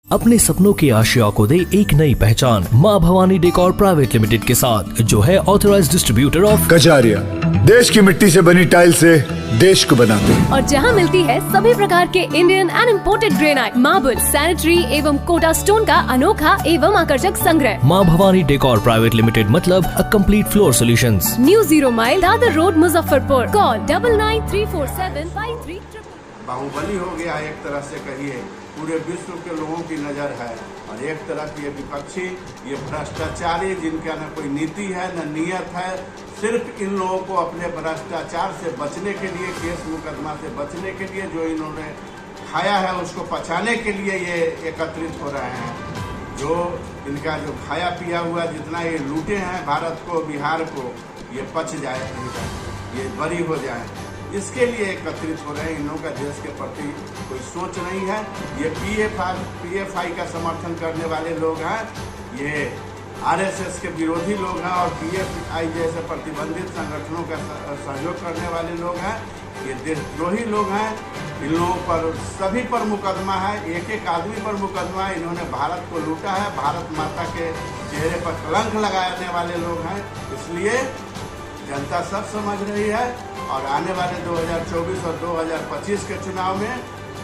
अपने सपनों की आशिया को दे एक नई पहचान माँ भवानी डेकोर प्राइवेट लिमिटेड के साथ, जो है ऑथराइज्ड डिस्ट्रीब्यूटर ऑफ कजारिया। देश की मिट्टी से बनी टाइल से देश को बनाते हैं। और जहाँ मिलती है सभी प्रकार के Indian and imported granite, marble, sanitary एवं कोटा स्टोन का अनोखा एवं आकर्षक संग्रह। माँ भवानी डेकोर प्राइवेट लिमिटेड मतलब a complete floor solutions. New 0 mile Dadar road, Muzaffarpur. Call 99347533। Baahubali हो गया एक तरह से कहिए, पूरे विश्व के लोगों की नज़र है। और एक तरफ ये विपक्षी, ये भ्रष्टाचारी, जिनका न कोई नीति है न नियत है, सिर्फ इन लोगों को अपने भ्रष्टाचार से बचने के लिए, केस मुकदमा से बचने के लिए, जो इन्होंने खाया है उसको पचाने के लिए ये एकत्रित हो रहे हैं। जो इनका जो खाया पिया हुआ जितना ये लूटे हैं भारत को, बिहार को, ये पच जाए, ये बरी हो जाए, इसके लिए एकत्रित हो रहे हैं। इन लोगों का देश के प्रति कोई सोच नहीं है। ये पीएफआई का समर्थन करने वाले लोग हैं, ये आरएसएस के विरोधी लोग हैं, और पीएफआई जैसे प्रतिबंधित संगठनों का सहयोग करने वाले लोग हैं, ये देशद्रोही लोग हैं। इन लोगों पर सभी पर मुकदमा है, एक एक आदमी पर मुकदमा है। इन्होंने भारत को लूटा है, भारत माता के चेहरे पर कलंक लगाने वाले लोग हैं। इसलिए जनता सब समझ रही है, और आने वाले 2024 और 2025 के चुनाव में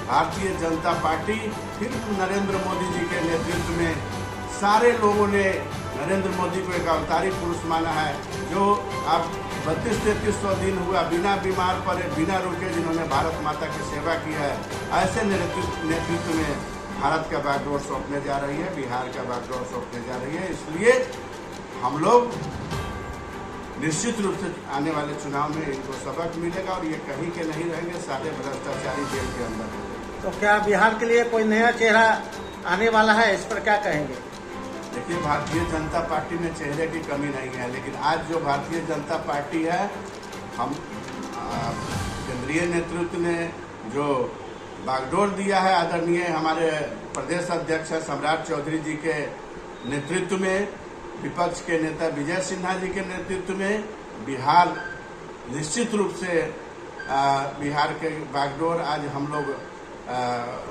भारतीय जनता पार्टी फिर नरेंद्र मोदी जी के नेतृत्व में, सारे लोगों ने नरेंद्र मोदी को एक अवतारी पुरुष माना है, जो अब 32-33 दिन हुआ बिना बीमार पड़े, बिना रुके, जिन्होंने भारत माता की सेवा की है। ऐसे नेतृत्व में भारत का बागडोर सौंपने जा रही है, बिहार का बागडोर सौंपने जा रही है। इसलिए हम लोग निश्चित रूप से आने वाले चुनाव में इनको सबक मिलेगा, और ये कहीं के नहीं रहेंगे, सारे भ्रष्टाचारी जेल के अंदर रहेंगे। तो क्या बिहार के लिए कोई नया चेहरा आने वाला है, इस पर क्या कहेंगे? देखिए, भारतीय जनता पार्टी में चेहरे की कमी नहीं है, लेकिन आज जो भारतीय जनता पार्टी है, हम केंद्रीय नेतृत्व ने जो बागडोर दिया है, आदरणीय हमारे प्रदेश अध्यक्ष सम्राट चौधरी जी के नेतृत्व में, विपक्ष के नेता विजय सिन्हा जी के नेतृत्व में, बिहार निश्चित रूप से बिहार के बागडोर आज हम लोग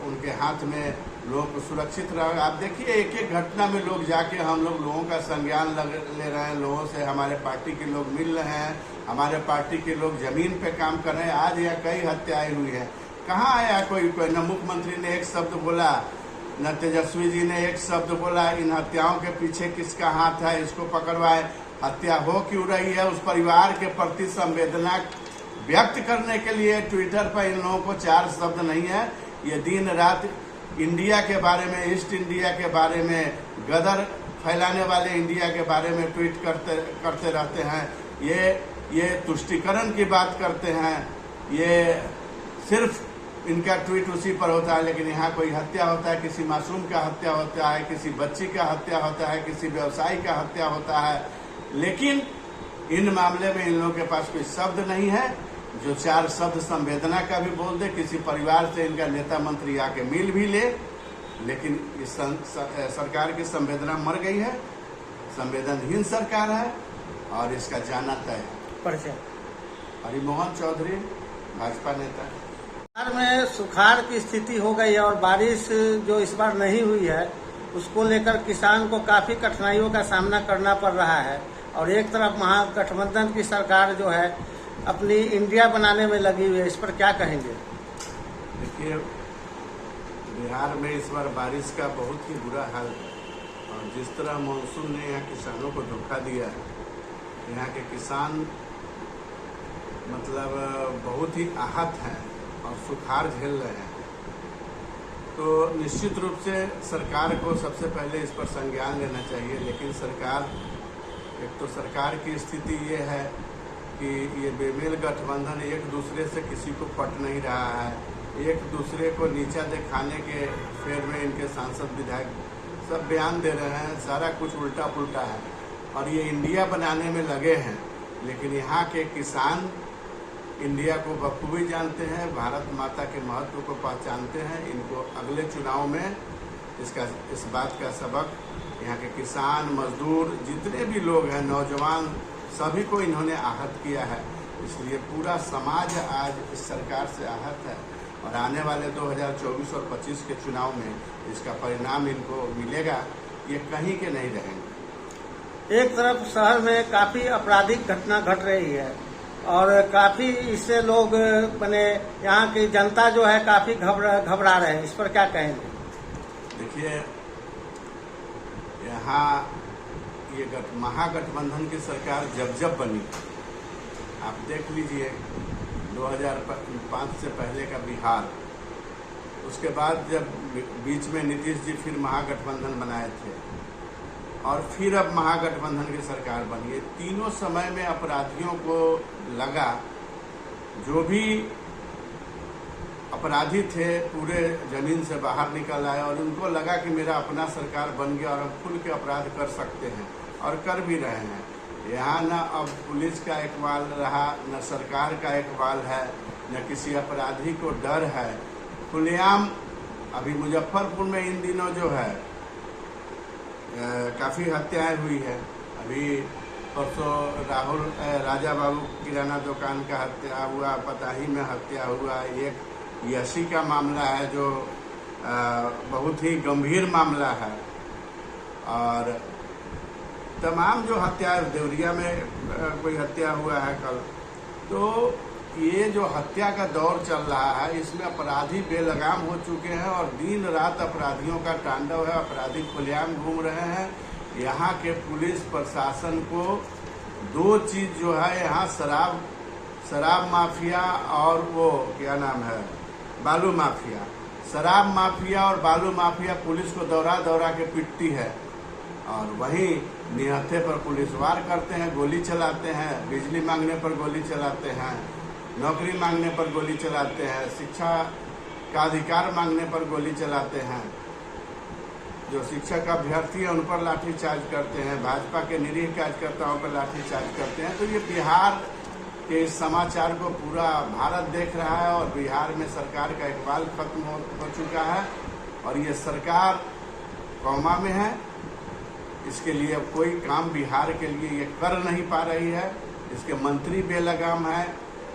उनके हाथ में लोगों को सुरक्षित रहा। आप देखिए, एक एक घटना में लोग जाके हम लोगों का संज्ञान ले रहे हैं, लोगों से हमारे पार्टी के लोग मिल रहे हैं, हमारे पार्टी के लोग जमीन पे काम कर रहे हैं। आज यह कई हत्याएं हुई है, कहाँ आया कोई न मुख्यमंत्री ने एक शब्द बोला, न तेजस्वी जी ने एक शब्द बोला। इन हत्याओं के पीछे किसका हाथ है, इसको पकड़वाए। हत्या हो क्यों रही है, उस परिवार के प्रति संवेदना व्यक्त करने के लिए ट्विटर पर इन लोगों को 4 शब्द नहीं है। ये दिन रात इंडिया के बारे में, ईस्ट इंडिया के बारे में, गदर फैलाने वाले इंडिया के बारे में ट्वीट करते रहते हैं। ये तुष्टिकरण की बात करते हैं। ये सिर्फ इनका ट्वीट उसी पर होता है, लेकिन यहाँ कोई हत्या होता है, किसी मासूम का हत्या होता है, किसी बच्ची का हत्या होता है, किसी व्यवसायी का हत्या होता है, लेकिन इन मामले में इन लोगों के पास कोई शब्द नहीं है जो 4 शब्द संवेदना का भी बोल दे। किसी परिवार से इनका नेता मंत्री आके मिल भी ले, लेकिन इस सरकार की संवेदना मर गई है, संवेदनहीन सरकार है, और इसका जाना तय है। हरिमोहन चौधरी भाजपा नेता है। बिहार में सुखाड़ की स्थिति हो गई है, और बारिश जो इस बार नहीं हुई है, उसको लेकर किसान को काफी कठिनाइयों का सामना करना पड़ रहा है। और एक तरफ महागठबंधन की सरकार जो है अपनी इंडिया बनाने में लगी हुई है, इस पर क्या कहेंगे? देखिए, बिहार में इस बार बारिश का बहुत ही बुरा हाल है, और जिस तरह मानसून ने यहाँ किसानों को धोखा दिया है, यहाँ के किसान मतलब बहुत ही आहत हैं और सुखाड़ झेल रहे हैं। तो निश्चित रूप से सरकार को सबसे पहले इस पर संज्ञान लेना चाहिए। लेकिन सरकार, एक तो सरकार की स्थिति ये है कि ये बेमेल गठबंधन एक दूसरे से किसी को पट नहीं रहा है, एक दूसरे को नीचा दिखाने के फेर में इनके सांसद विधायक सब बयान दे रहे हैं, सारा कुछ उल्टा पुल्टा है, और ये इंडिया बनाने में लगे हैं। लेकिन यहाँ के किसान इंडिया को बखूबी जानते हैं, भारत माता के महत्व को पहचानते हैं। इनको अगले चुनाव में इस बात का सबक यहाँ के किसान, मजदूर, जितने भी लोग हैं, नौजवान, सभी को इन्होंने आहत किया है। इसलिए पूरा समाज आज इस सरकार से आहत है। और आने वाले 2024 और 25 के चुनाव में इसका परिणाम इनको मिलेगा, ये कहीं के नहीं रहेंगे। एक तरफ शहर में काफी आपराधिक घटना घट रही है और काफी इससे लोग माने यहाँ की जनता जो है काफी घबरा रहे हैं, इस पर क्या कहेंगे? देखिए, यहाँ ये महागठबंधन की सरकार जब बनी, आप देख लीजिए 2005 से पहले का बिहार, उसके बाद जब बीच में नीतीश जी फिर महागठबंधन बनाए थे और फिर अब महागठबंधन की सरकार बनी है। तीनों समय में अपराधियों को लगा, जो भी अपराधी थे पूरे जमीन से बाहर निकल आए और उनको लगा कि मेरा अपना सरकार बन गया और हम खुल के अपराध कर सकते हैं और कर भी रहे हैं। यहाँ न अब पुलिस का इकबाल रहा, न सरकार का इकबाल है, न किसी अपराधी को डर है। खुलेआम अभी मुजफ्फरपुर में इन दिनों जो है काफ़ी हत्याएं हुई है। अभी परसों राजा बाबू किराना दुकान का हत्या हुआ, पताही में हत्या हुआ, एक यशी का मामला है जो बहुत ही गंभीर मामला है, और तमाम जो हत्या, देवरिया में कोई हत्या हुआ है कल। तो ये जो हत्या का दौर चल रहा है, इसमें अपराधी बेलगाम हो चुके हैं और दिन रात अपराधियों का तांडव है, अपराधी खुलेआम घूम रहे हैं। यहाँ के पुलिस प्रशासन को दो चीज जो है, यहाँ शराब माफिया और वो क्या नाम है, बालू माफिया, शराब माफिया और बालू माफिया पुलिस को दौरा के पिटती है और वहीं निहत्थे पर पुलिस वार करते हैं, गोली चलाते हैं, बिजली मांगने पर गोली चलाते हैं, नौकरी मांगने पर गोली चलाते हैं, शिक्षा का अधिकार मांगने पर गोली चलाते हैं। जो शिक्षक अभ्यर्थी हैं उन पर लाठीचार्ज करते हैं, भाजपा के निरीह कार्यकर्ताओं पर लाठीचार्ज करते हैं। तो ये बिहार के इस समाचार को पूरा भारत देख रहा है और बिहार में सरकार का इकबाल खत्म हो चुका है और ये सरकार कौमा में है। इसके लिए अब कोई काम बिहार के लिए ये कर नहीं पा रही है। इसके मंत्री बेलगाम है,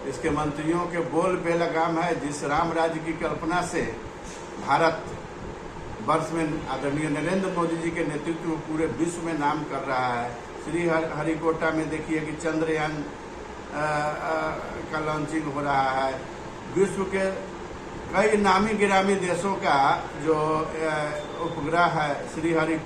इसके मंत्रियों के बोल बेलगाम है। जिस राम राज्य की कल्पना से भारत वर्ष में आदरणीय नरेंद्र मोदी जी के नेतृत्व में पूरे विश्व में नाम कर रहा है। श्री हरिकोटा में देखिए कि चंद्रयान का लॉन्चिंग हो रहा है। विश्व के कई नामी गिरामी देशों का जो उपग्रह है श्री हरिकोटा